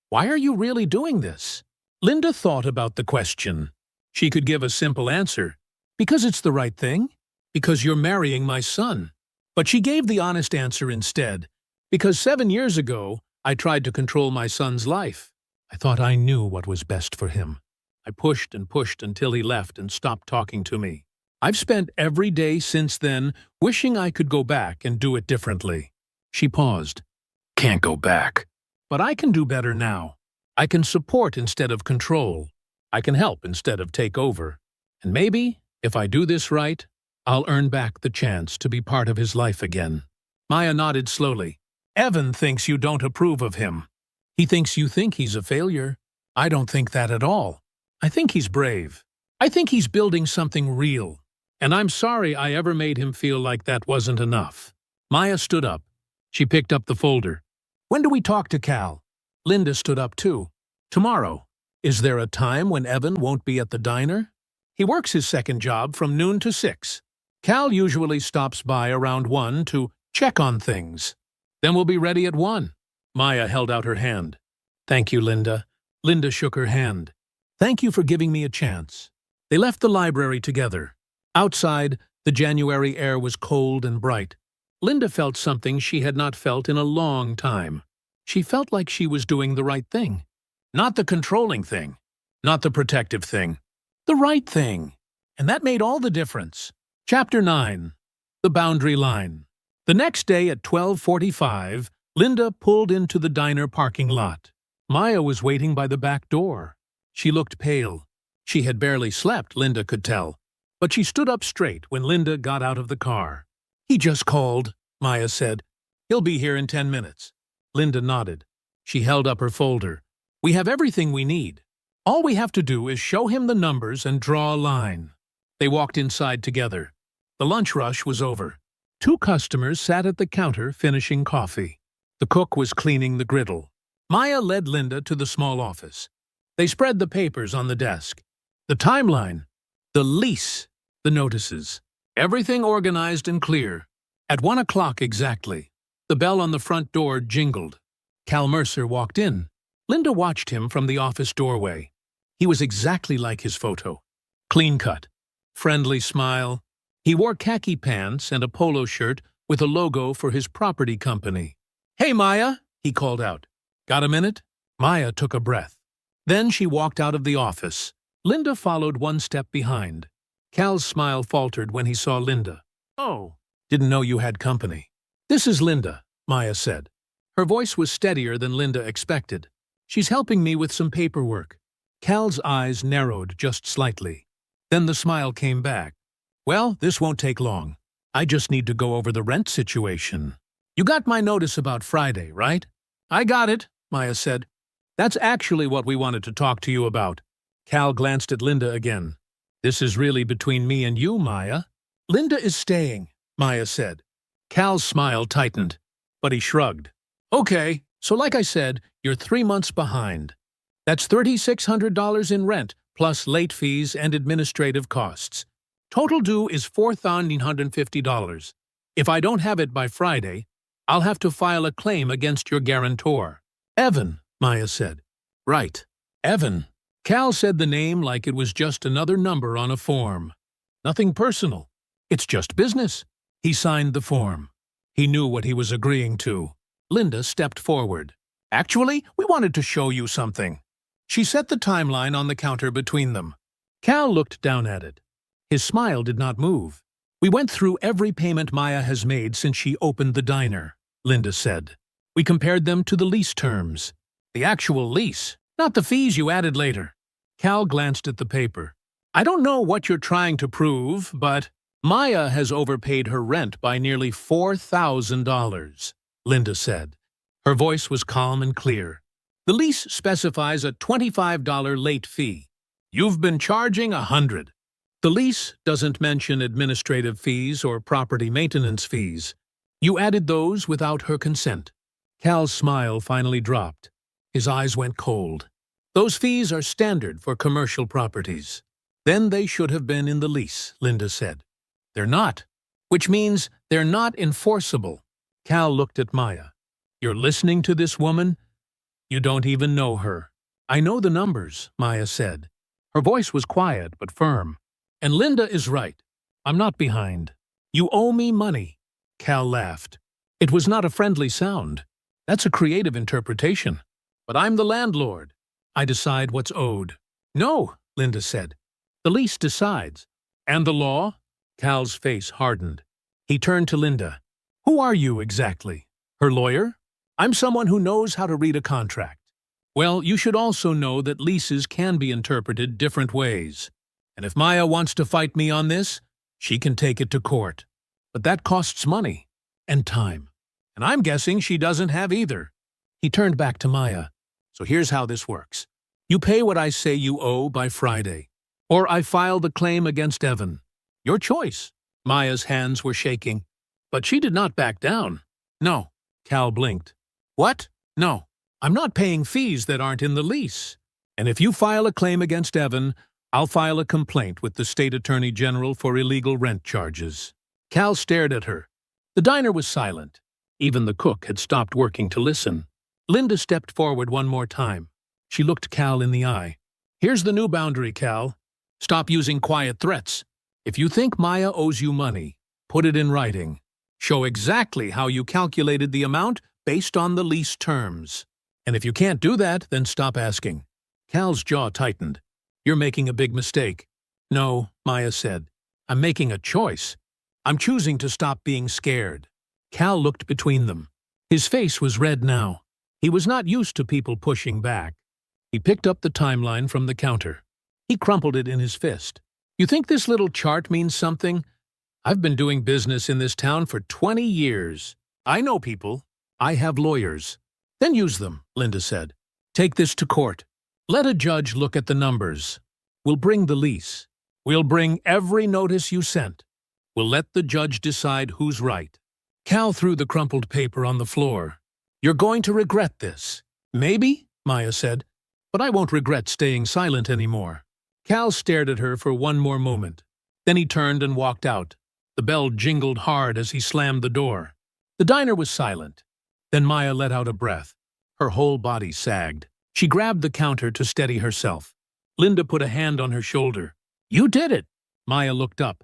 "Why are you really doing this?" Linda thought about the question. She could give a simple answer. Because it's the right thing. Because you're marrying my son. But she gave the honest answer instead. Because 7 years ago, I tried to control my son's life. I thought I knew what was best for him. I pushed and pushed until he left and stopped talking to me. I've spent every day since then wishing I could go back and do it differently. She paused. Can't go back. But I can do better now. I can support instead of control. I can help instead of take over. And maybe, if I do this right, I'll earn back the chance to be part of his life again. Maya nodded slowly. Evan thinks you don't approve of him. He thinks you think he's a failure. I don't think that at all. I think he's brave. I think he's building something real. And I'm sorry I ever made him feel like that wasn't enough. Maya stood up. She picked up the folder. When do we talk to Cal? Linda stood up too. Tomorrow. Is there a time when Evan won't be at the diner? He works his second job from noon to 6. Cal usually stops by around 1 to check on things. Then we'll be ready at 1. Maya held out her hand. Thank you, Linda. Linda shook her hand. Thank you for giving me a chance. They left the library together. Outside, the January air was cold and bright. Linda felt something she had not felt in a long time. She felt like she was doing the right thing. Not the controlling thing. Not the protective thing. The right thing. And that made all the difference. Chapter 9. The Boundary Line. The next day at 12:45, Linda pulled into the diner parking lot. Maya was waiting by the back door. She looked pale. She had barely slept, Linda could tell. But she stood up straight when Linda got out of the car. He just called, Maya said. He'll be here in 10 minutes. Linda nodded. She held up her folder. We have everything we need. All we have to do is show him the numbers and draw a line. They walked inside together. The lunch rush was over. 2 customers sat at the counter finishing coffee. The cook was cleaning the griddle. Maya led Linda to the small office. They spread the papers on the desk. The timeline, the lease, the notices. Everything organized and clear. At 1 o'clock exactly, the bell on the front door jingled. Cal Mercer walked in. Linda watched him from the office doorway. He was exactly like his photo. Clean-cut, friendly smile. He wore khaki pants and a polo shirt with a logo for his property company. Hey, Maya, he called out. Got a minute? Maya took a breath. Then she walked out of the office. Linda followed 1 step behind. Cal's smile faltered when he saw Linda. Oh, didn't know you had company. This is Linda, Maya said. Her voice was steadier than Linda expected. She's helping me with some paperwork. Cal's eyes narrowed just slightly. Then the smile came back. Well, this won't take long. I just need to go over the rent situation. You got my notice about Friday, right? I got it, Maya said. That's actually what we wanted to talk to you about. Cal glanced at Linda again. This is really between me and you, Maya. Linda is staying, Maya said. Cal's smile tightened, but he shrugged. Okay, so like I said, you're 3 months behind. That's $3,600 in rent, plus late fees and administrative costs. Total due is $4,950. If I don't have it by Friday, I'll have to file a claim against your guarantor. Evan, Maya said. Right, Evan. Cal said the name like it was just another number on a form. Nothing personal. It's just business. He signed the form. He knew what he was agreeing to. Linda stepped forward. Actually, we wanted to show you something. She set the timeline on the counter between them. Cal looked down at it. His smile did not move. We went through every payment Maya has made since she opened the diner, Linda said. We compared them to the lease terms. The actual lease, not the fees you added later. Cal glanced at the paper. I don't know what you're trying to prove, but Maya has overpaid her rent by nearly $4,000, Linda said. Her voice was calm and clear. The lease specifies a $25 late fee. You've been charging $100. The lease doesn't mention administrative fees or property maintenance fees. You added those without her consent. Cal's smile finally dropped. His eyes went cold. Those fees are standard for commercial properties. Then they should have been in the lease, Linda said. They're not, which means they're not enforceable. Cal looked at Maya. You're listening to this woman? You don't even know her. I know the numbers, Maya said. Her voice was quiet but firm. And Linda is right. I'm not behind. You owe me money. Cal laughed. It was not a friendly sound. That's a creative interpretation. But I'm the landlord. I decide what's owed. No, Linda said. The lease decides. And the law? Cal's face hardened. He turned to Linda. Who are you exactly? Her lawyer? I'm someone who knows how to read a contract. Well, you should also know that leases can be interpreted different ways. And if Maya wants to fight me on this, she can take it to court. But that costs money and time. And I'm guessing she doesn't have either. He turned back to Maya. So here's how this works. You pay what I say you owe by Friday. Or I file the claim against Evan. Your choice. Maya's hands were shaking. But she did not back down. No. Cal blinked. What? No. I'm not paying fees that aren't in the lease. And if you file a claim against Evan, I'll file a complaint with the state attorney general for illegal rent charges. Cal stared at her. The diner was silent. Even the cook had stopped working to listen. Linda stepped forward one more time. She looked Cal in the eye. Here's the new boundary, Cal. Stop using quiet threats. If you think Maya owes you money, put it in writing. Show exactly how you calculated the amount based on the lease terms. And if you can't do that, then stop asking. Cal's jaw tightened. You're making a big mistake. No, Maya said. I'm making a choice. I'm choosing to stop being scared. Cal looked between them. His face was red now. He was not used to people pushing back. He picked up the timeline from the counter. He crumpled it in his fist. You think this little chart means something? I've been doing business in this town for 20 years. I know people. I have lawyers. Then use them, Linda said. Take this to court. Let a judge look at the numbers. We'll bring the lease. We'll bring every notice you sent. We'll let the judge decide who's right. Cal threw the crumpled paper on the floor. You're going to regret this. Maybe, Maya said, but I won't regret staying silent anymore. Cal stared at her for one more moment. Then he turned and walked out. The bell jingled hard as he slammed the door. The diner was silent. Then Maya let out a breath. Her whole body sagged. She grabbed the counter to steady herself. Linda put a hand on her shoulder. You did it. Maya looked up.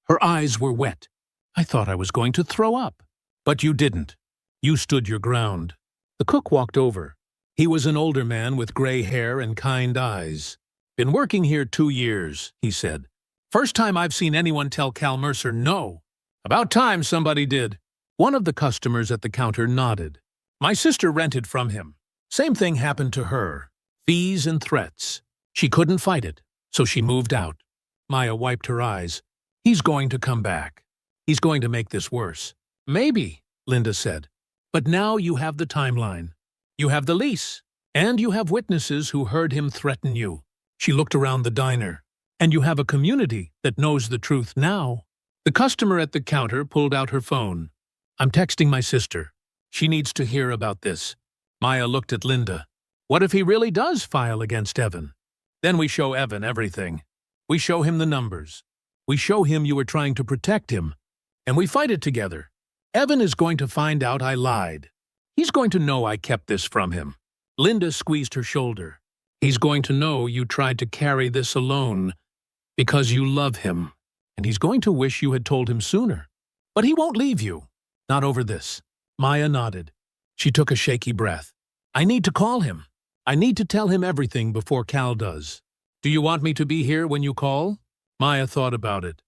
Her eyes were wet. I thought I was going to throw up. But you didn't. You stood your ground. The cook walked over. He was an older man with gray hair and kind eyes. Been working here 2 years, he said. First time I've seen anyone tell Cal Mercer no. About time somebody did. One of the customers at the counter nodded. My sister rented from him. Same thing happened to her. Fees and threats. She couldn't fight it, so she moved out. Maya wiped her eyes. He's going to come back. He's going to make this worse. Maybe, Linda said. But now you have the timeline. You have the lease. And you have witnesses who heard him threaten you. She looked around the diner. And you have a community that knows the truth now. The customer at the counter pulled out her phone. I'm texting my sister. She needs to hear about this. Maya looked at Linda. What if he really does file against Evan? Then we show Evan everything. We show him the numbers. We show him you were trying to protect him. And we fight it together. Evan is going to find out I lied. He's going to know I kept this from him. Linda squeezed her shoulder. He's going to know you tried to carry this alone because you love him. And he's going to wish you had told him sooner. But he won't leave you. Not over this. Maya nodded. She took a shaky breath. I need to call him. I need to tell him everything before Cal does. Do you want me to be here when you call? Maya thought about it.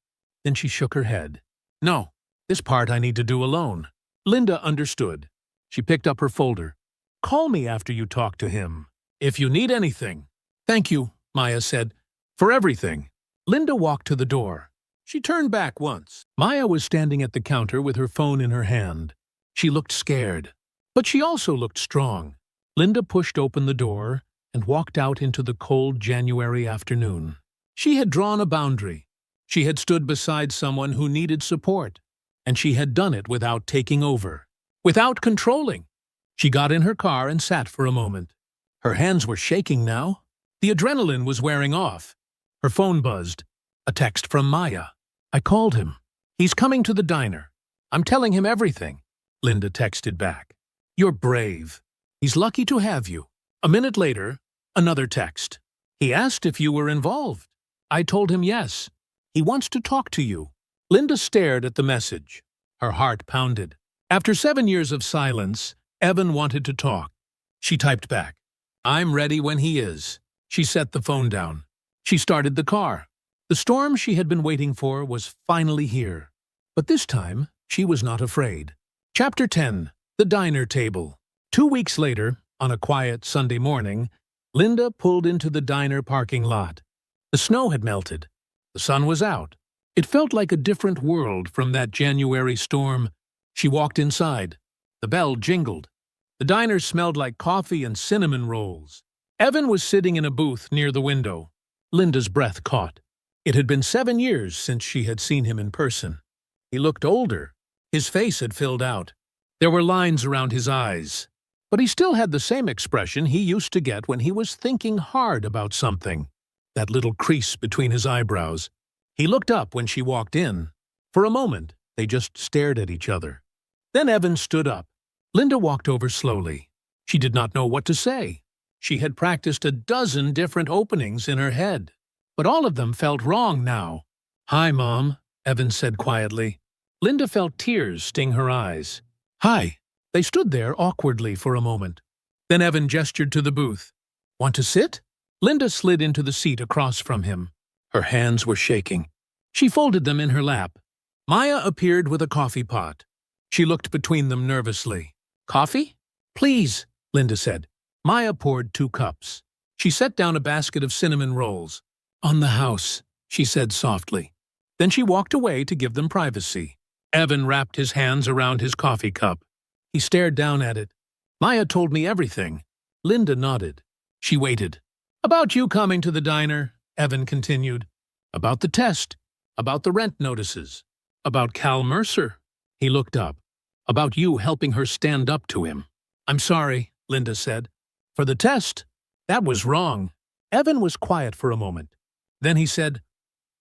Then she shook her head. No, this part I need to do alone. Linda understood. She picked up her folder. Call me after you talk to him. If you need anything. Thank you, Maya said, for everything. Linda walked to the door. She turned back once. Maya was standing at the counter with her phone in her hand. She looked scared, but she also looked strong. Linda pushed open the door and walked out into the cold January afternoon. She had drawn a boundary. She had stood beside someone who needed support, and she had done it without taking over, without controlling. She got in her car and sat for a moment. Her hands were shaking now. The adrenaline was wearing off. Her phone buzzed. A text from Maya. I called him. He's coming to the diner. I'm telling him everything. Linda texted back. You're brave. He's lucky to have you. A minute later, another text. He asked if you were involved. I told him yes. He wants to talk to you. Linda stared at the message. Her heart pounded. After 7 years of silence, Evan wanted to talk. She typed back. I'm ready when he is. She set the phone down. She started the car. The storm she had been waiting for was finally here. But this time, she was not afraid. Chapter 10. The Diner Table. 2 weeks later, on a quiet Sunday morning, Linda pulled into the diner parking lot. The snow had melted. The sun was out. It felt like a different world from that January storm. She walked inside. The bell jingled. The diner smelled like coffee and cinnamon rolls. Evan was sitting in a booth near the window. Linda's breath caught. It had been 7 years since she had seen him in person. He looked older. His face had filled out. There were lines around his eyes. But he still had the same expression he used to get when he was thinking hard about something. That little crease between his eyebrows. He looked up when she walked in. For a moment, they just stared at each other. Then Evan stood up. Linda walked over slowly. She did not know what to say. She had practiced a dozen different openings in her head. But all of them felt wrong now. Hi, Mom, Evan said quietly. Linda felt tears sting her eyes. Hi. They stood there awkwardly for a moment. Then Evan gestured to the booth. Want to sit? Linda slid into the seat across from him. Her hands were shaking. She folded them in her lap. Maya appeared with a coffee pot. She looked between them nervously. Coffee? Please, Linda said. Maya poured 2 cups. She set down a basket of cinnamon rolls. On the house, she said softly. Then she walked away to give them privacy. Evan wrapped his hands around his coffee cup. He stared down at it. Maya told me everything. Linda nodded. She waited. About you coming to the diner, Evan continued. About the test. About the rent notices. About Cal Mercer. He looked up. About you helping her stand up to him. I'm sorry, Linda said. For the test, that was wrong. Evan was quiet for a moment. Then he said,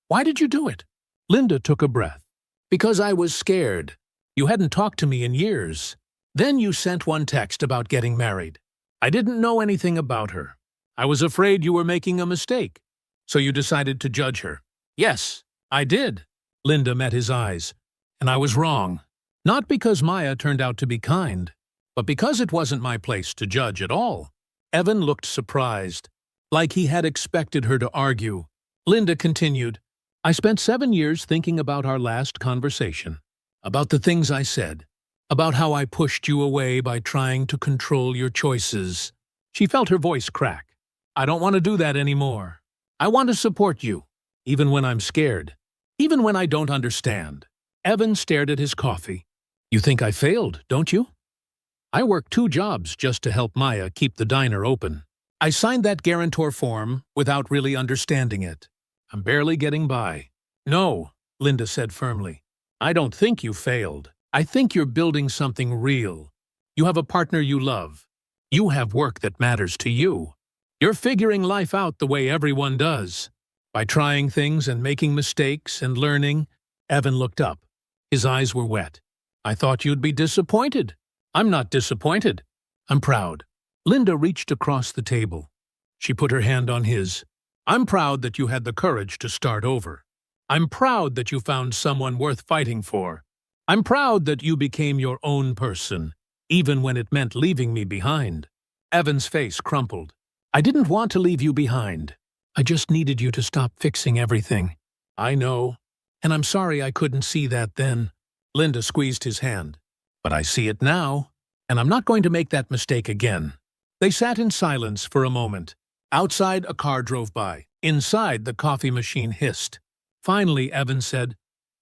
Why did you do it? Linda took a breath. Because I was scared. You hadn't talked to me in years. Then you sent one text about getting married. I didn't know anything about her. I was afraid you were making a mistake. So you decided to judge her. Yes, I did. Linda met his eyes. And I was wrong. Not because Maya turned out to be kind, but because it wasn't my place to judge at all. Evan looked surprised, like he had expected her to argue. Linda continued, I spent 7 years thinking about our last conversation, about the things I said, about how I pushed you away by trying to control your choices. She felt her voice crack. I don't want to do that anymore. I want to support you, even when I'm scared, even when I don't understand. Evan stared at his coffee. You think I failed, don't you? I worked 2 jobs just to help Maya keep the diner open. I signed that guarantor form without really understanding it. I'm barely getting by. No, Linda said firmly. I don't think you failed. I think you're building something real. You have a partner you love. You have work that matters to you. You're figuring life out the way everyone does. By trying things and making mistakes and learning. Evan looked up. His eyes were wet. I thought you'd be disappointed. I'm not disappointed. I'm proud. Linda reached across the table. She put her hand on his. I'm proud that you had the courage to start over. I'm proud that you found someone worth fighting for. I'm proud that you became your own person, even when it meant leaving me behind. Evan's face crumpled. I didn't want to leave you behind. I just needed you to stop fixing everything. I know. And I'm sorry I couldn't see that then. Linda squeezed his hand. But I see it now, and I'm not going to make that mistake again. They sat in silence for a moment. Outside, a car drove by. Inside, the coffee machine hissed. Finally, Evan said,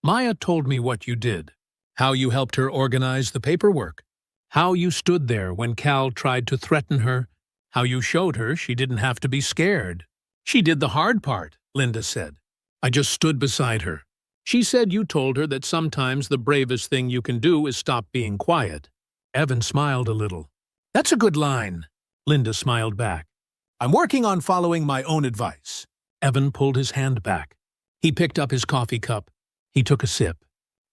Maya told me what you did. How you helped her organize the paperwork. How you stood there when Cal tried to threaten her. How you showed her she didn't have to be scared. She did the hard part, Linda said. I just stood beside her. She said you told her that sometimes the bravest thing you can do is stop being quiet. Evan smiled a little. That's a good line. Linda smiled back. I'm working on following my own advice. Evan pulled his hand back. He picked up his coffee cup. He took a sip.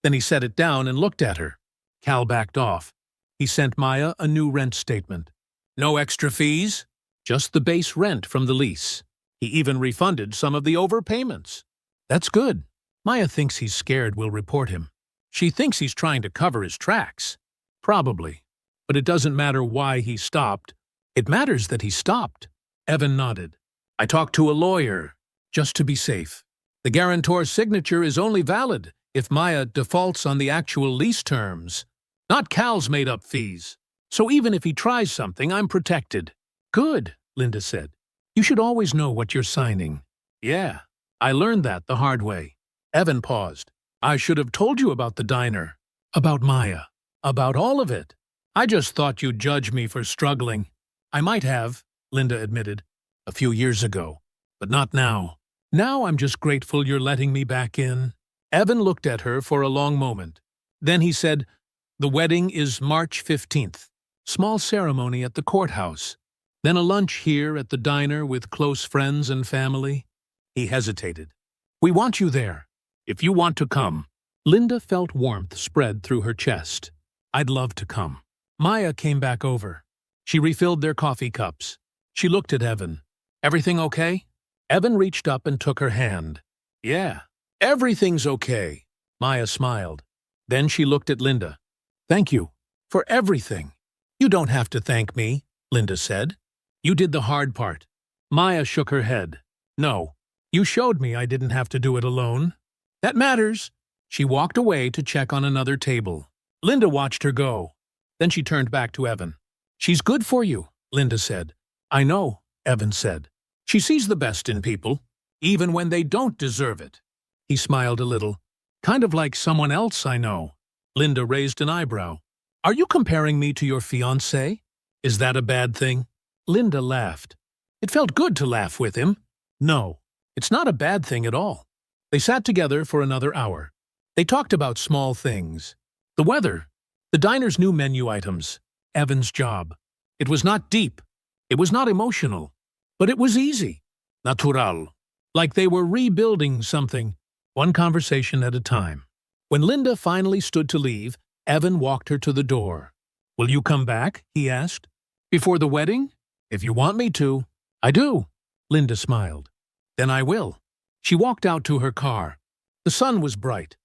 Then he set it down and looked at her. Cal backed off. He sent Maya a new rent statement. No extra fees, just the base rent from the lease. He even refunded some of the overpayments. That's good. Maya thinks he's scared we'll report him. She thinks he's trying to cover his tracks. Probably. But it doesn't matter why he stopped. It matters that he stopped. Evan nodded. I talked to a lawyer, just to be safe. The guarantor's signature is only valid if Maya defaults on the actual lease terms, not Cal's made-up fees. So even if he tries something, I'm protected. Good, Linda said. You should always know what you're signing. Yeah, I learned that the hard way. Evan paused. I should have told you about the diner, about Maya, about all of it. I just thought you'd judge me for struggling. I might have, Linda admitted, a few years ago, but not now. Now I'm just grateful you're letting me back in. Evan looked at her for a long moment. Then he said, the wedding is March 15th. Small ceremony at the courthouse. Then a lunch here at the diner with close friends and family. He hesitated. We want you there, if you want to come. Linda felt warmth spread through her chest. I'd love to come. Maya came back over. She refilled their coffee cups. She looked at Evan. Everything okay? Evan reached up and took her hand. Yeah, everything's okay. Maya smiled. Then she looked at Linda. Thank you for everything. You don't have to thank me, Linda said. You did the hard part. Maya shook her head. No, you showed me I didn't have to do it alone. That matters. She walked away to check on another table. Linda watched her go. Then she turned back to Evan. She's good for you, Linda said. I know, Evan said. She sees the best in people, even when they don't deserve it. He smiled a little. Kind of like someone else I know. Linda raised an eyebrow. Are you comparing me to your fiancé? Is that a bad thing? Linda laughed. It felt good to laugh with him. No, it's not a bad thing at all. They sat together for another hour. They talked about small things. The weather, the diner's new menu items, Evan's job. It was not deep. It was not emotional. But it was easy. Natural. Like they were rebuilding something, one conversation at a time. When Linda finally stood to leave, Evan walked her to the door. Will you come back? He asked. Before the wedding? If you want me to. I do. Linda smiled. Then I will. She walked out to her car. The sun was bright.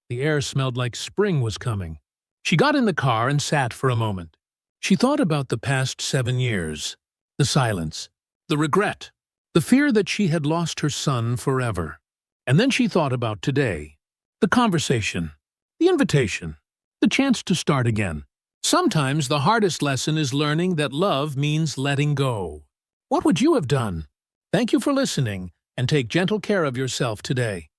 The air smelled like spring was coming. She got in the car and sat for a moment. She thought about the past 7 years. The silence. The regret. The fear that she had lost her son forever. And then she thought about today. The conversation. The invitation. The chance to start again. Sometimes the hardest lesson is learning that love means letting go. What would you have done? Thank you for listening, and take gentle care of yourself today.